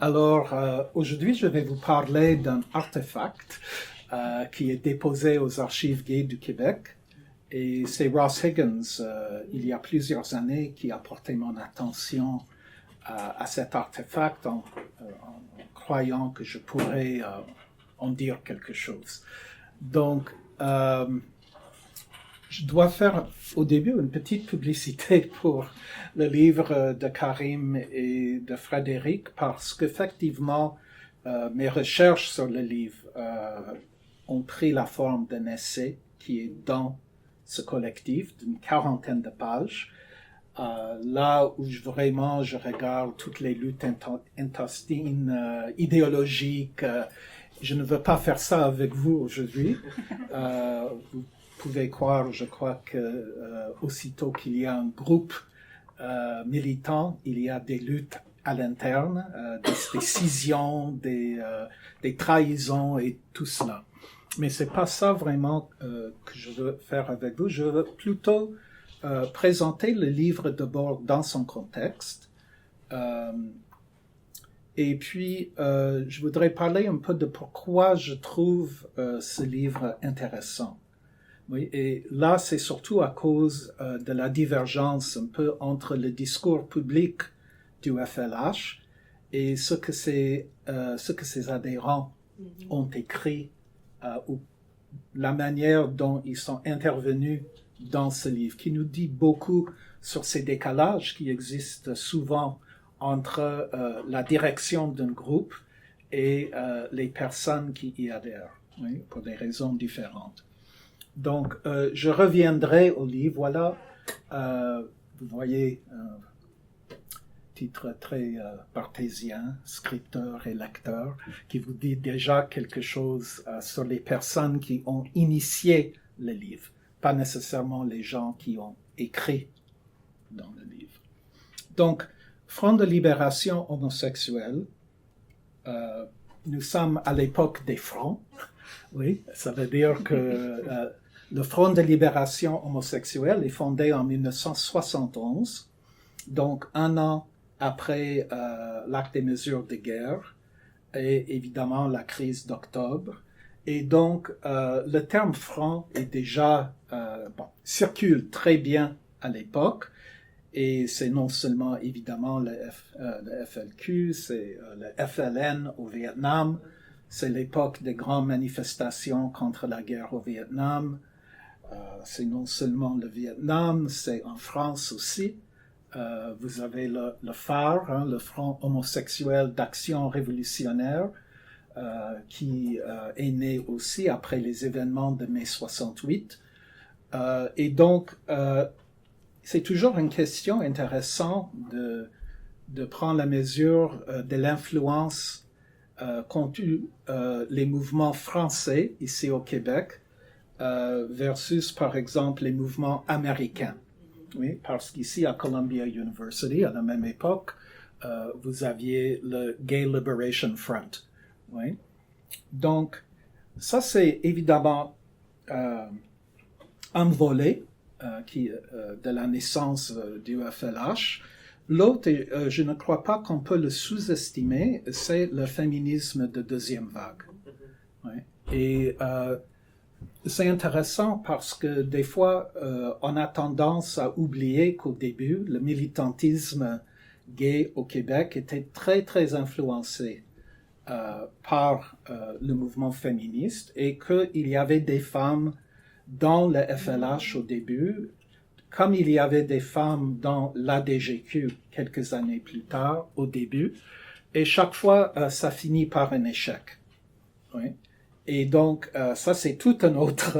Alors, aujourd'hui, je vais vous parler d'un artefact qui est déposé aux archives gays du Québec. Et c'est Ross Higgins, il y a plusieurs années, qui a porté mon attention à cet artefact en croyant que je pourrais en dire quelque chose. Donc, je dois faire au début une petite publicité pour le livre de Karim et de Frédéric parce qu'effectivement, mes recherches sur le livre ont pris la forme d'un essai qui est dans ce collectif d'une 40aine de pages. Là où je regarde toutes les luttes intestines, idéologiques. Je ne veux pas faire ça avec vous aujourd'hui. Vous pouvez croire, je crois que aussitôt qu'il y a un groupe militant, il y a des luttes à l'interne, des scissions, des trahisons et tout cela. Mais c'est pas ça vraiment que je veux faire avec vous. Je veux plutôt présenter le livre d'abord dans son contexte. Et puis, je voudrais parler un peu de pourquoi je trouve ce livre intéressant. Oui, et là, c'est surtout à cause de la divergence un peu entre le discours public du FLH et ce que ses adhérents ont écrit ou la manière dont ils sont intervenus dans ce livre, qui nous dit beaucoup sur ces décalages qui existent souvent entre la direction d'un groupe et les personnes qui y adhèrent, oui, pour des raisons différentes. Donc, je reviendrai au livre. Voilà, vous voyez, titre très cartésien, scripteur et lecteur, qui vous dit déjà quelque chose sur les personnes qui ont initié le livre, pas nécessairement les gens qui ont écrit dans le livre. Donc, Front de libération homosexuelle, nous sommes à l'époque des fronts. Oui, ça veut dire que le Front de libération homosexuelle est fondé en 1971, donc un an après l'acte des mesures de guerre et évidemment la crise d'octobre. Et donc, le terme front est déjà, circule très bien à l'époque. Et c'est non seulement évidemment le FLQ, c'est le FLN au Vietnam, c'est l'époque des grandes manifestations contre la guerre au Vietnam, c'est non seulement le Vietnam, c'est en France aussi. Vous avez le phare, le Front homosexuel d'action révolutionnaire, qui est né aussi après les événements de mai 68. Et donc, c'est toujours une question intéressante de prendre la mesure de l'influence qu'ont eu les mouvements français ici au Québec versus, par exemple, les mouvements américains. Oui, parce qu'ici, à Columbia University, à la même époque, vous aviez le Gay Liberation Front. Oui. Donc, ça, c'est évidemment un volet de la naissance du FLH. L'autre, je ne crois pas qu'on peut le sous-estimer, c'est le féminisme de deuxième vague. Oui. Et c'est intéressant parce que des fois, on a tendance à oublier qu'au début, le militantisme gay au Québec était très, très influencé par le mouvement féministe et qu'il y avait des femmes dans le FLH au début, comme il y avait des femmes dans l'ADGQ quelques années plus tard, au début, et chaque fois, ça finit par un échec. Oui. Et donc, ça, c'est toute une autre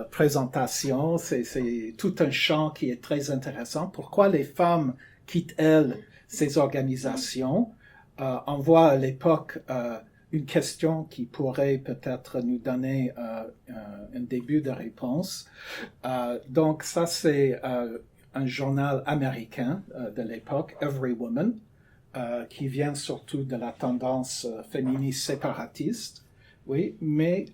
présentation, c'est tout un champ qui est très intéressant. Pourquoi les femmes quittent, elles, ces organisations? On voit à l'époque une question qui pourrait peut-être nous donner un début de réponse. Donc ça, c'est un journal américain de l'époque, Every Woman, qui vient surtout de la tendance féministe séparatiste, oui, mais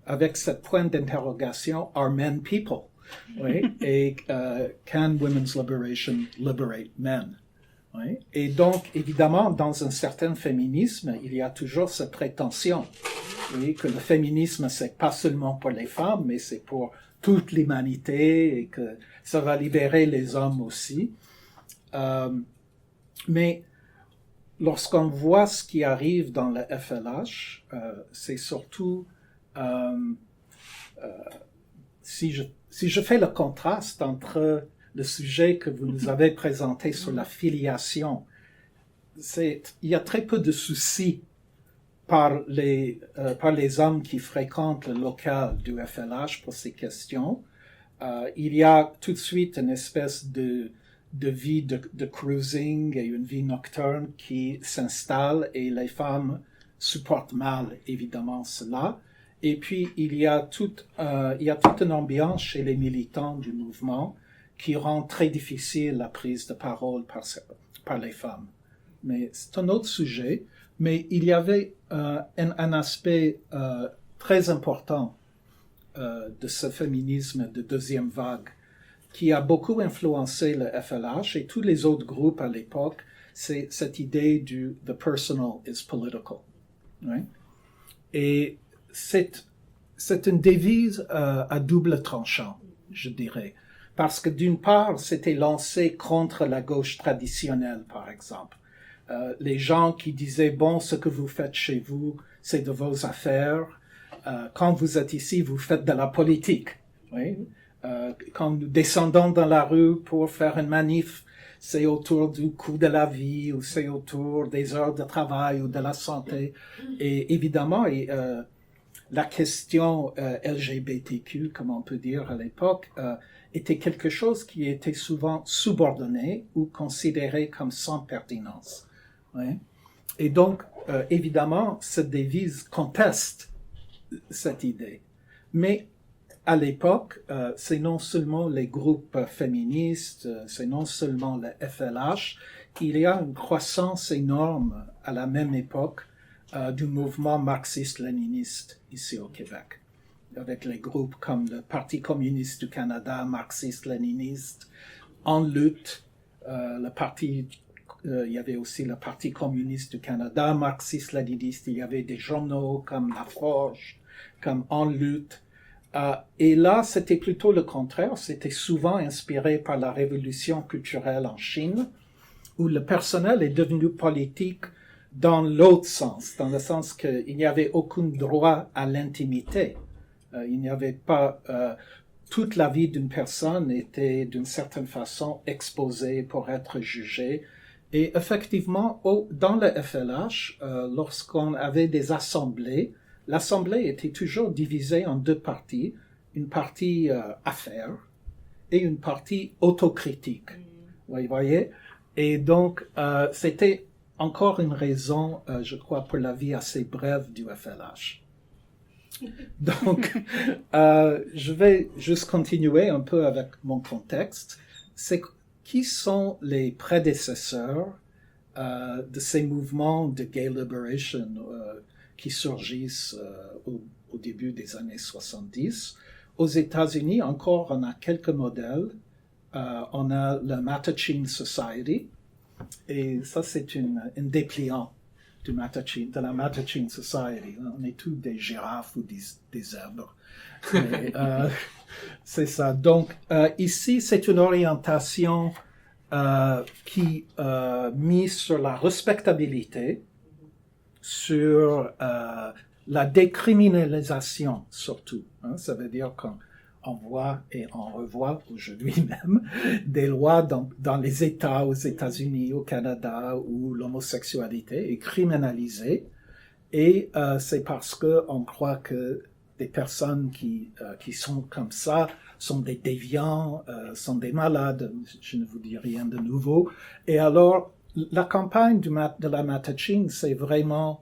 avec cette pointe d'interrogation, are men people? Oui, et can women's liberation liberate men? Oui. Et donc, évidemment, dans un certain féminisme, il y a toujours cette prétention, oui, que le féminisme, c'est pas seulement pour les femmes, mais c'est pour toute l'humanité et que ça va libérer les hommes aussi. Mais lorsqu'on voit ce qui arrive dans le FLH, c'est surtout, si je fais le contraste entre le sujet que vous nous avez présenté sur la filiation, il y a très peu de soucis par les hommes qui fréquentent le local du FLH pour ces questions. Il y a tout de suite une espèce de vie de cruising et une vie nocturne qui s'installe et les femmes supportent mal, évidemment, cela. Et puis, il y a toute une ambiance chez les militants du mouvement qui rend très difficile la prise de parole par les femmes. Mais c'est un autre sujet. Mais il y avait un aspect très important de ce féminisme de deuxième vague qui a beaucoup influencé le FLH et tous les autres groupes à l'époque, c'est cette idée du « the personal is political ». Oui? Et c'est une devise à double tranchant, je dirais. Parce que d'une part, c'était lancé contre la gauche traditionnelle, par exemple. Les gens qui disaient, bon, ce que vous faites chez vous, c'est de vos affaires. Quand vous êtes ici, vous faites de la politique. Oui? Quand nous descendons dans la rue pour faire une manif, c'est autour du coût de la vie ou c'est autour des heures de travail ou de la santé. Et évidemment, la question LGBTQ, comme on peut dire à l'époque, était quelque chose qui était souvent subordonné ou considéré comme sans pertinence. Oui. Et donc, évidemment, cette devise conteste cette idée. Mais à l'époque, c'est non seulement les groupes féministes, c'est non seulement le FLH, il y a une croissance énorme à la même époque du mouvement marxiste-léniniste ici au Québec, avec les groupes comme le Parti communiste du Canada, marxiste-léniniste, En lutte, il y avait aussi le Parti communiste du Canada, marxiste-léniniste, il y avait des journaux comme La Forge, comme En lutte. Et là, c'était plutôt le contraire. C'était souvent inspiré par la révolution culturelle en Chine, où le personnel est devenu politique dans l'autre sens, dans le sens qu'il n'y avait aucun droit à l'intimité. Il n'y avait pas... toute la vie d'une personne était d'une certaine façon exposée pour être jugée. Et effectivement, dans le FLH, lorsqu'on avait des assemblées, l'assemblée était toujours divisée en deux parties, une partie affaires et une partie autocritique. Vous voyez? Et donc, c'était encore une raison, je crois, pour la vie assez brève du FLH. Donc, je vais juste continuer un peu avec mon contexte. C'est qui sont les prédécesseurs de ces mouvements de gay liberation qui surgissent au début des années 70. Aux États-Unis, encore, on a quelques modèles. On a la Mattachine Society, et ça, c'est un dépliant de la Mattachine Society. On est tous des girafes ou des zèbres. Mais, c'est ça. Donc, ici, c'est une orientation qui mise sur la respectabilité, sur la décriminalisation surtout. Hein, ça veut dire qu'on voit et on revoit aujourd'hui même des lois dans les États, aux États-Unis, au Canada, où l'homosexualité est criminalisée. Et c'est parce qu'on croit que des personnes qui sont comme ça sont des déviants, sont des malades. Je ne vous dis rien de nouveau. Et alors, la campagne de la Mattachine, c'est vraiment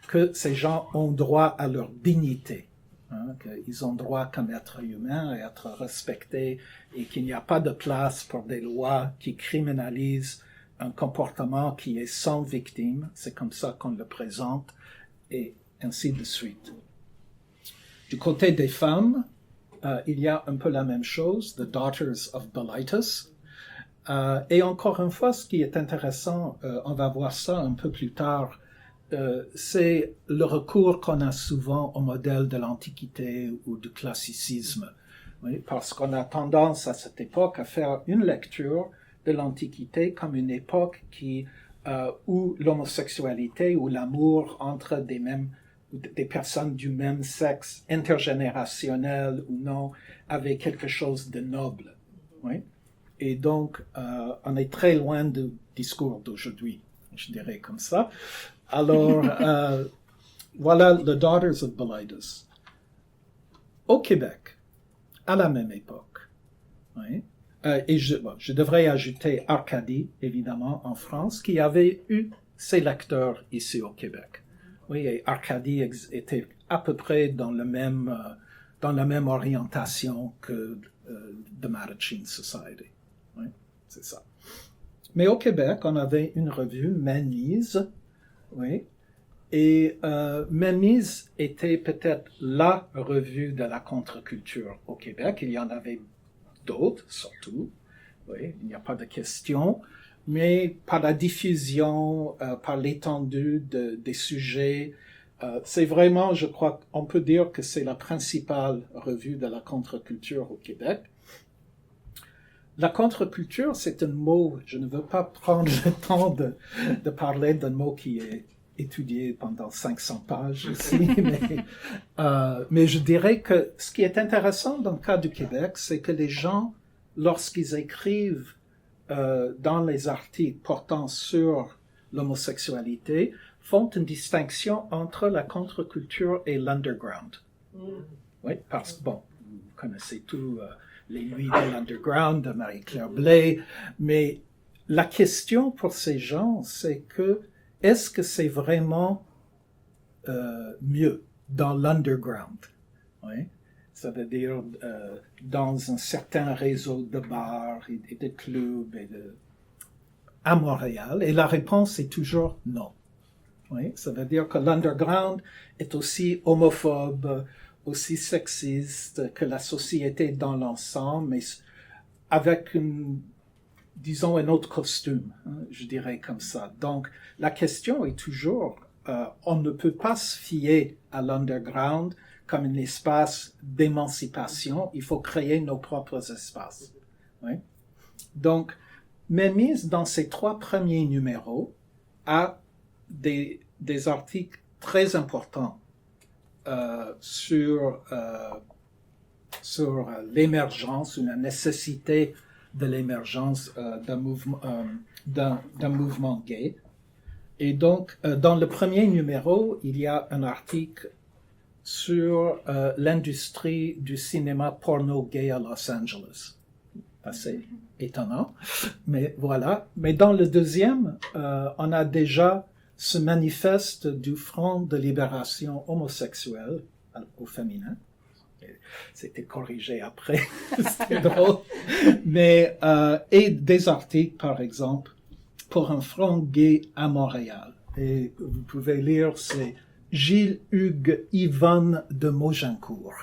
que ces gens ont droit à leur dignité. Hein, qu'ils ont droit comme êtres humains à être respectés et qu'il n'y a pas de place pour des lois qui criminalisent un comportement qui est sans victime. C'est comme ça qu'on le présente et ainsi de suite. Du côté des femmes, il y a un peu la même chose, The Daughters of Bilitis. Et encore une fois, ce qui est intéressant, on va voir ça un peu plus tard, c'est le recours qu'on a souvent au modèle de l'Antiquité ou du classicisme. Oui, parce qu'on a tendance à cette époque à faire une lecture de l'Antiquité comme une époque où l'homosexualité ou l'amour entre des personnes du même sexe, intergénérationnel ou non, avait quelque chose de noble. Oui. Et donc, on est très loin du discours d'aujourd'hui, je dirais comme ça. Alors, voilà The Daughters of Bilidas. Au Québec, à la même époque, oui, et je devrais ajouter Arcadie, évidemment, en France, qui avait eu ses lecteurs ici au Québec. Oui, et Arcadie était à peu près dans la même orientation que The Mattachine Society. Oui, c'est ça. Mais au Québec, on avait une revue, Menmise, oui, et Menmise était peut-être la revue de la contre-culture au Québec. Il y en avait d'autres, surtout, oui, il n'y a pas de question, mais par la diffusion, par l'étendue des sujets, c'est vraiment, je crois, on peut dire que c'est la principale revue de la contre-culture au Québec. La contre-culture, c'est un mot, je ne veux pas prendre le temps de parler d'un mot qui est étudié pendant 500 pages ici, mais je dirais que ce qui est intéressant dans le cas du Québec, c'est que les gens, lorsqu'ils écrivent dans les articles portant sur l'homosexualité, font une distinction entre la contre-culture et l'underground. Oui, parce que, bon, vous connaissez tous les nuits de l'underground de Marie-Claire Blais, mais la question pour ces gens, c'est que est-ce que c'est vraiment mieux dans l'underground? Oui? Ça veut dire dans un certain réseau de bars et de clubs à Montréal. Et la réponse est toujours non. Oui? Ça veut dire que l'underground est aussi homophobe, aussi sexiste que la société dans l'ensemble, mais avec disons, un autre costume, hein, je dirais comme ça. Donc, la question est toujours, on ne peut pas se fier à l'underground comme un espace d'émancipation. Il faut créer nos propres espaces. Oui? Donc, Menmise, dans ses 3 premiers numéros, a des articles très importants sur l'émergence ou la nécessité de l'émergence d'un mouvement gay. Et donc, dans le premier numéro, il y a un article sur l'industrie du cinéma porno gay à Los Angeles. Assez étonnant, mais voilà. Mais dans le deuxième, on a déjà ce manifeste du Front de libération homosexuelle au féminin. C'était corrigé après, c'était drôle. Mais, et des articles, par exemple, pour un front gay à Montréal. Et vous pouvez lire, c'est Gilles-Hugues Yvonne de Maugincourt.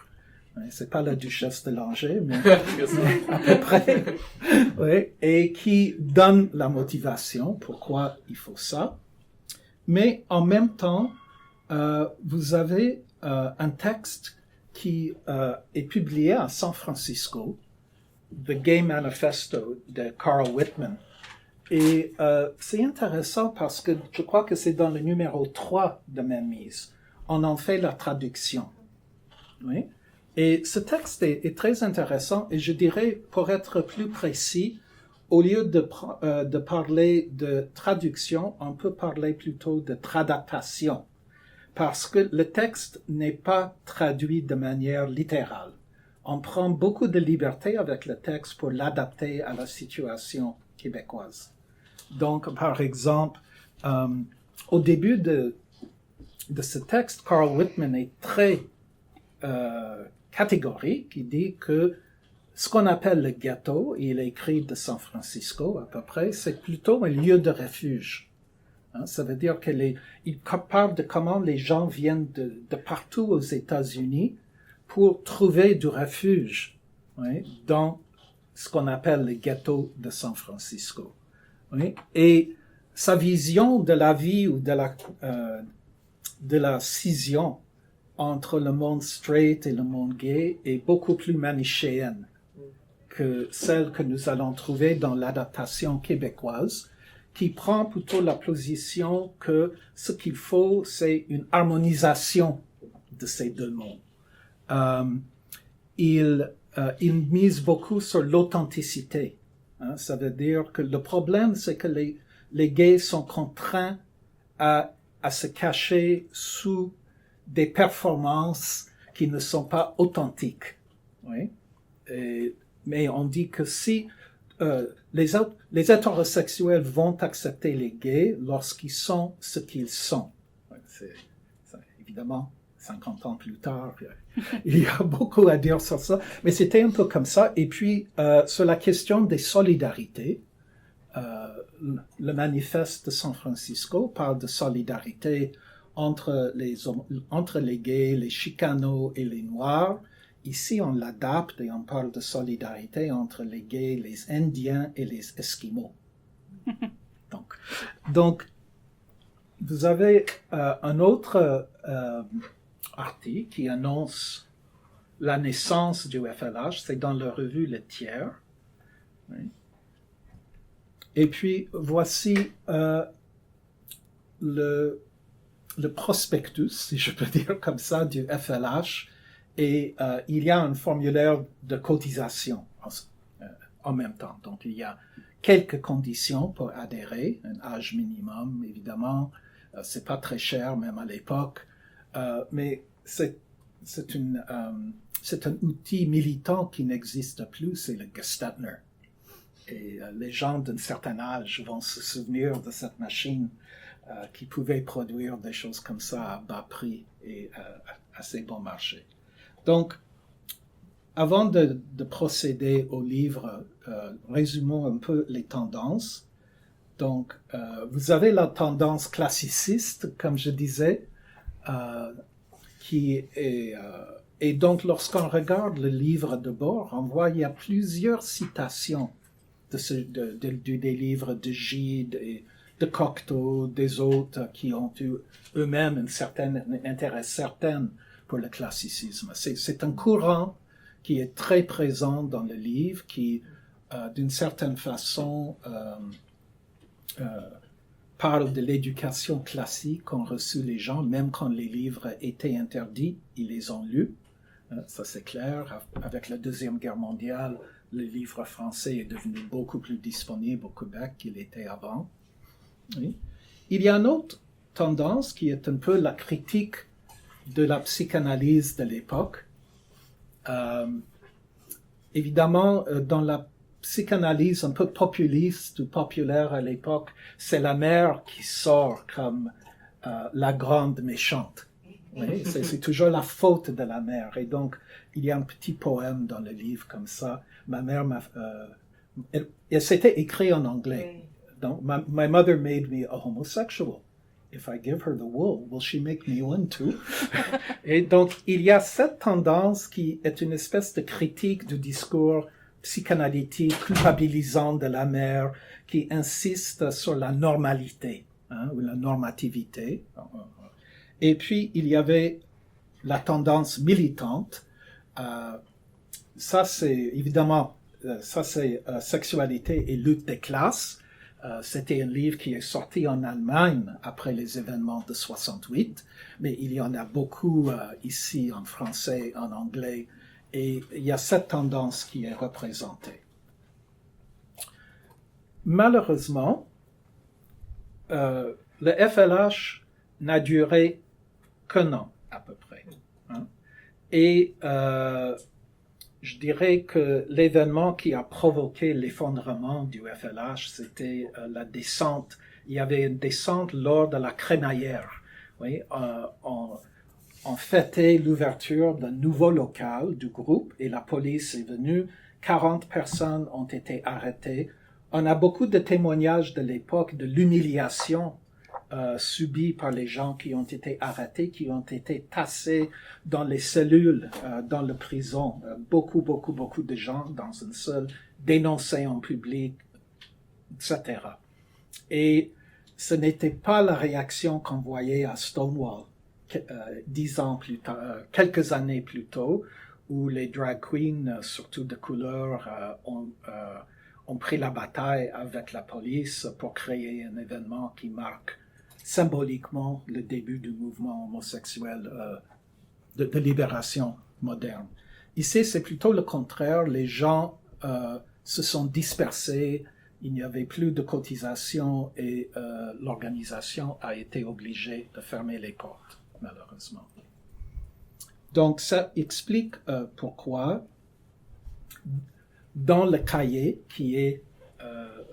C'est pas la duchesse de Langeais, mais à peu près. Oui, et qui donne la motivation, pourquoi il faut ça. Mais en même temps, vous avez un texte qui est publié à San Francisco, The Gay Manifesto de Carl Whitman. Et c'est intéressant parce que je crois que c'est dans le numéro 3 de Menmise. On en fait la traduction. Oui. Et ce texte est très intéressant et je dirais, pour être plus précis, au lieu de parler de traduction, on peut parler plutôt de tradaptation. Parce que le texte n'est pas traduit de manière littérale. On prend beaucoup de liberté avec le texte pour l'adapter à la situation québécoise. Donc, par exemple, au début de ce texte, Carl Whitman est très catégorique. Il dit que ce qu'on appelle le ghetto, il écrit de San Francisco à peu près, c'est plutôt un lieu de refuge. Hein, ça veut dire qu'il parle de comment les gens viennent de partout aux États-Unis pour trouver du refuge, oui, dans ce qu'on appelle les ghettos de San Francisco. Oui? Et sa vision de la vie ou de la scission entre le monde straight et le monde gay est beaucoup plus manichéenne que celle que nous allons trouver dans l'adaptation québécoise, qui prend plutôt la position que ce qu'il faut, c'est une harmonisation de ces deux mondes. Il mise beaucoup sur l'authenticité. Hein. Ça veut dire que le problème, c'est que les gays sont contraints à se cacher sous des performances qui ne sont pas authentiques. Oui? Mais on dit que si les hétérosexuels vont accepter les gays lorsqu'ils sont ce qu'ils sont. Évidemment, 50 ans plus tard, il y a beaucoup à dire sur ça, mais c'était un peu comme ça. Et puis, sur la question des solidarités, le manifeste de San Francisco parle de solidarité entre les gays, les chicanos et les noirs. Ici, on l'adapte et on parle de solidarité entre les gays, les Indiens et les Esquimaux. Donc, vous avez un autre article qui annonce la naissance du FLH. C'est dans la revue Le Tiers. Oui. Et puis, voici le prospectus, si je peux dire comme ça, du FLH. Et il y a un formulaire de cotisation en même temps. Donc, il y a quelques conditions pour adhérer. Un âge minimum, évidemment. C'est pas très cher, même à l'époque. Mais c'est un outil militant qui n'existe plus, c'est le Gestetner. Et les gens d'un certain âge vont se souvenir de cette machine qui pouvait produire des choses comme ça à bas prix et assez bon marché. Donc, avant de procéder au livre, résumons un peu les tendances. Donc, vous avez la tendance classiciste, comme je disais, qui est... et donc, lorsqu'on regarde le livre de bord, on voit qu'il y a plusieurs citations des livres de Gide et de Cocteau, des autres qui ont eu eux-mêmes un intérêt certain pour le classicisme. C'est un courant qui est très présent dans le livre, qui, d'une certaine façon, parle de l'éducation classique qu'ont reçu les gens, même quand les livres étaient interdits, ils les ont lus. Ça, c'est clair. Avec la Deuxième Guerre mondiale, le livre français est devenu beaucoup plus disponible au Québec qu'il était avant. Oui. Il y a une autre tendance qui est un peu la critique de la psychanalyse de l'époque. Évidemment, dans la psychanalyse un peu populiste ou populaire à l'époque, c'est la mère qui sort comme la grande méchante. Oui, c'est toujours la faute de la mère. Et donc, il y a un petit poème dans le livre comme ça. Ma mère et c'était écrit en anglais. Donc, my mother made me a homosexual. If I give her the wool, will she make me one too? Et donc, il y a cette tendance qui est une espèce de critique du discours psychanalytique, culpabilisant de la mère, qui insiste sur la normalité, ou la normativité. Et puis, il y avait la tendance militante. Ça, c'est évidemment, sexualité et lutte des classes. C'était un livre qui est sorti en Allemagne après les événements de 68, mais il y en a beaucoup ici en français, en anglais, et il y a cette tendance qui est représentée. Malheureusement, le FLH n'a duré qu'un an à peu près. Hein? Et je dirais que l'événement qui a provoqué l'effondrement du FLH, c'était la descente. Il y avait une descente lors de la crémaillère. Oui, on fêtait l'ouverture d'un nouveau local du groupe et la police est venue. 40 personnes ont été arrêtées. On a beaucoup de témoignages de l'époque de l'humiliation subie par les gens qui ont été arrêtés, qui ont été tassés dans les cellules, dans la prison. Beaucoup de gens dans une seule dénoncer en public, etc. Et ce n'était pas la réaction qu'on voyait à Stonewall 10 ans plus tard, quelques années plus tôt, où les drag queens, surtout de couleur, ont pris la bataille avec la police pour créer un événement qui marque symboliquement le début du mouvement homosexuel de libération moderne. Ici, c'est plutôt le contraire. Les gens se sont dispersés, il n'y avait plus de cotisation et l'organisation a été obligée de fermer les portes, malheureusement. Donc, ça explique pourquoi, dans le cahier, qui est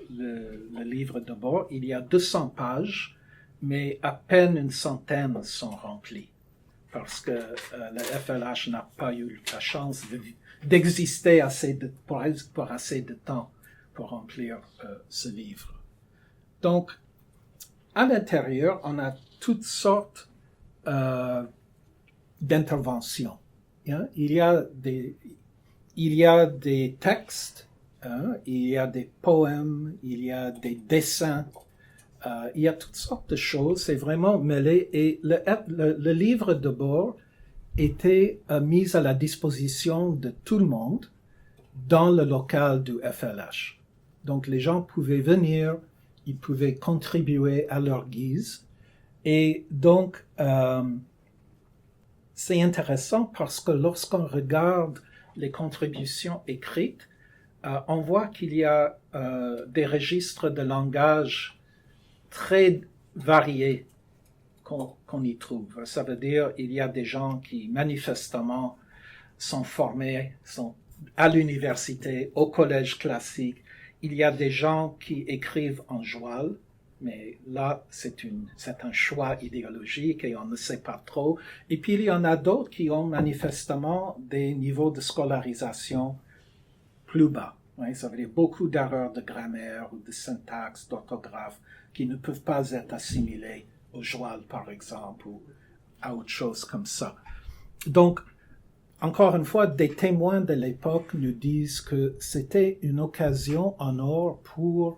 le livre de bord, il y a 200 pages, mais à peine une centaine sont remplies, parce que le FLH n'a pas eu la chance d'exister pour assez de temps pour remplir ce livre. Donc, à l'intérieur, on a toutes sortes d'interventions. Hein? Il y a des textes, hein? Il y a des poèmes, il y a des dessins, il y a toutes sortes de choses, c'est vraiment mêlé. Et le livre de bord était mis à la disposition de tout le monde dans le local du FLH. Donc les gens pouvaient venir, ils pouvaient contribuer à leur guise. Et donc, c'est intéressant parce que lorsqu'on regarde les contributions écrites, on voit qu'il y a des registres de langage très variés qu'on y trouve. Ça veut dire qu'il y a des gens qui manifestement sont formés, sont à l'université, au collège classique. Il y a des gens qui écrivent en joual, mais là, c'est un choix idéologique et on ne sait pas trop. Et puis, il y en a d'autres qui ont manifestement des niveaux de scolarisation plus bas. Oui, ça veut dire beaucoup d'erreurs de grammaire ou de syntaxe, d'orthographe qui ne peuvent pas être assimilées au joual, par exemple, ou à autre chose comme ça. Donc, encore une fois, des témoins de l'époque nous disent que c'était une occasion en or pour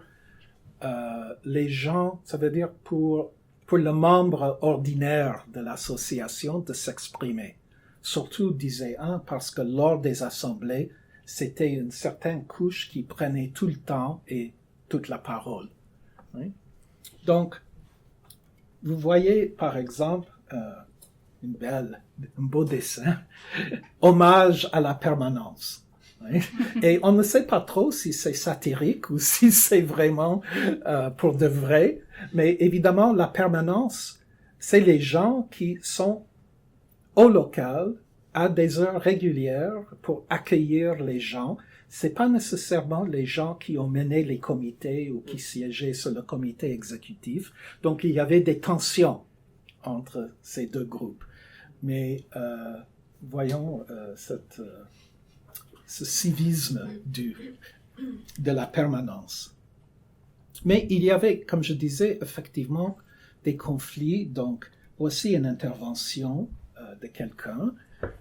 les gens, ça veut dire pour le membre ordinaire de l'association de s'exprimer. Surtout, disait un, parce que lors des assemblées, c'était une certaine couche qui prenait tout le temps et toute la parole. Oui? Donc, vous voyez, par exemple, un beau dessin, hommage à la permanence. Oui? Et on ne sait pas trop si c'est satirique ou si c'est vraiment pour de vrai, mais évidemment, la permanence, c'est les gens qui sont au local à des heures régulières pour accueillir les gens. C'est pas nécessairement les gens qui ont mené les comités ou qui siégeaient sur le comité exécutif. Donc, il y avait des tensions entre ces deux groupes. Mais voyons ce civisme de la permanence. Mais il y avait, comme je disais, effectivement, des conflits. Donc, voici une intervention de quelqu'un.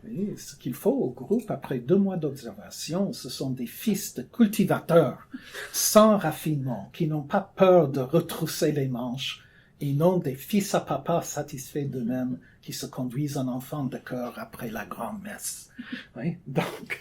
Et ce qu'il faut au groupe, après 2 mois d'observation, ce sont des fils de cultivateurs, sans raffinement, qui n'ont pas peur de retrousser les manches, et non des fils à papa satisfaits d'eux-mêmes, qui se conduisent en enfants de cœur après la grande messe. Oui? Donc,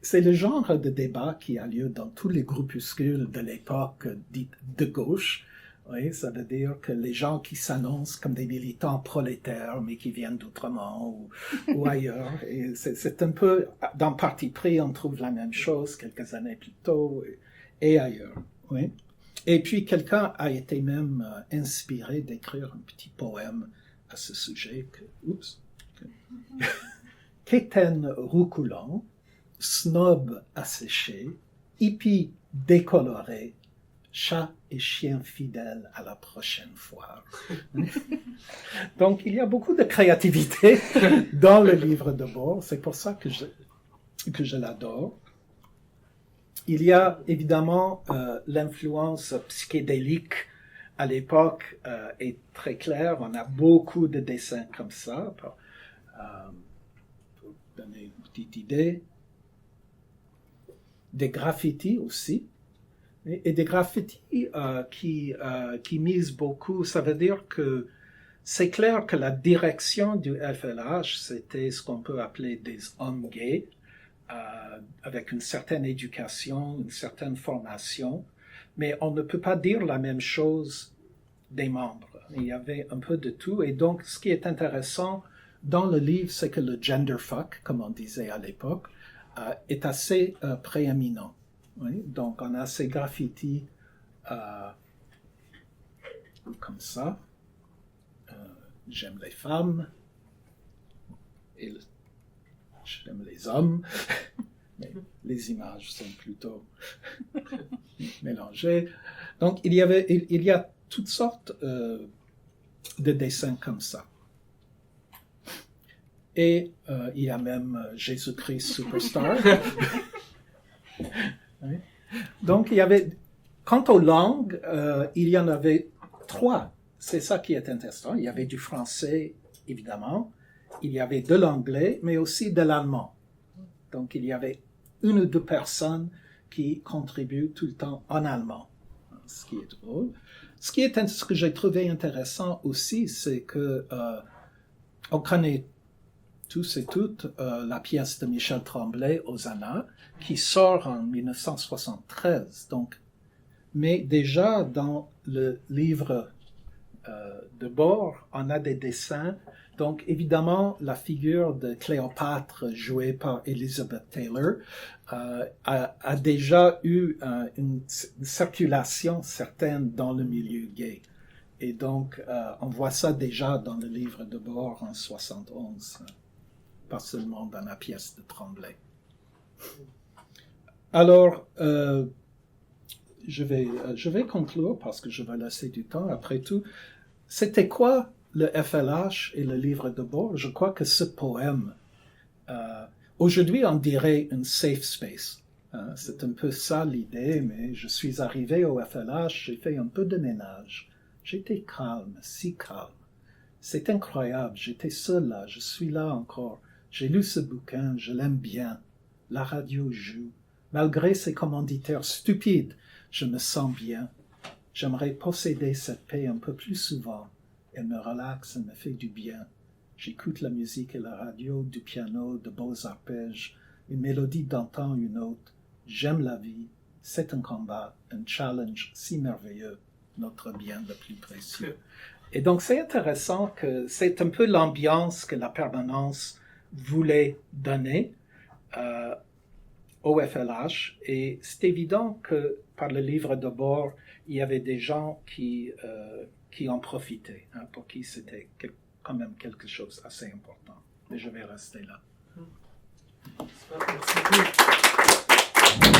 c'est le genre de débat qui a lieu dans tous les groupuscules de l'époque dite de gauche. Oui, ça veut dire que les gens qui s'annoncent comme des militants prolétaires, mais qui viennent d'outremont ou ailleurs, et c'est un peu, dans Parti pris, on trouve la même chose quelques années plus tôt et ailleurs. Oui. Et puis, quelqu'un a été même inspiré d'écrire un petit poème à ce sujet. Quétaine roucoulant, snob asséché, hippie décoloré, chat et chien fidèles à la prochaine fois. Donc, il y a beaucoup de créativité dans le livre de bord. C'est pour ça que je l'adore. Il y a évidemment l'influence psychédélique à l'époque est très claire. On a beaucoup de dessins comme ça. Pour donner une petite idée. des graffitis aussi, et des graffitis qui misent beaucoup. Ça veut dire que c'est clair que la direction du FLH, c'était ce qu'on peut appeler des hommes gays, avec une certaine éducation, une certaine formation, mais on ne peut pas dire la même chose des membres. Il y avait un peu de tout, et donc ce qui est intéressant dans le livre, c'est que le genderfuck, comme on disait à l'époque, est assez prééminent. Oui? Donc on a ces graffitis comme ça. J'aime les femmes et j'aime les hommes, mais les images sont plutôt mélangées. Donc il y a toutes sortes de dessins comme ça. Et il y a même Jésus-Christ Superstar. Oui. Donc il y avait, quant aux langues, il y en avait 3. C'est ça qui est intéressant. Il y avait du français, évidemment. Il y avait de l'anglais, mais aussi de l'allemand. Donc, il y avait 1 ou 2 personnes qui contribuent tout le temps en allemand, ce qui est drôle. Ce que j'ai trouvé intéressant aussi, c'est que on connaît tous et toutes la pièce de Michel Tremblay, Hosanna, qui sort en 1973. Donc, mais déjà dans le livre de bord, on a des dessins. Donc, évidemment, la figure de Cléopâtre, jouée par Elizabeth Taylor, a déjà eu une circulation certaine dans le milieu gay. Et donc, on voit ça déjà dans le livre de bord en 71, pas seulement dans la pièce de Tremblay. Alors, je vais conclure parce que je vais laisser du temps après tout. C'était quoi le FLH et le livre de bord? Je crois que ce poème, aujourd'hui on dirait une safe space. C'est un peu ça l'idée, mais je suis arrivé au FLH, j'ai fait un peu de ménage. J'étais calme, si calme. C'est incroyable, j'étais seul là, je suis là encore. J'ai lu ce bouquin, je l'aime bien. La radio joue. Malgré ses commanditaires stupides, je me sens bien. J'aimerais posséder cette paix un peu plus souvent. Elle me relaxe, elle me fait du bien. J'écoute la musique et la radio, du piano, de beaux arpèges, une mélodie d'antan, une autre. J'aime la vie. C'est un combat, un challenge si merveilleux, notre bien le plus précieux. Et donc c'est intéressant que c'est un peu l'ambiance que la permanence voulait donner au FLH. Et c'est évident que par le livre de bord, il y avait des gens qui en profitaient, pour qui c'était quand même quelque chose d'assez important. Mais je vais rester là. Merci beaucoup.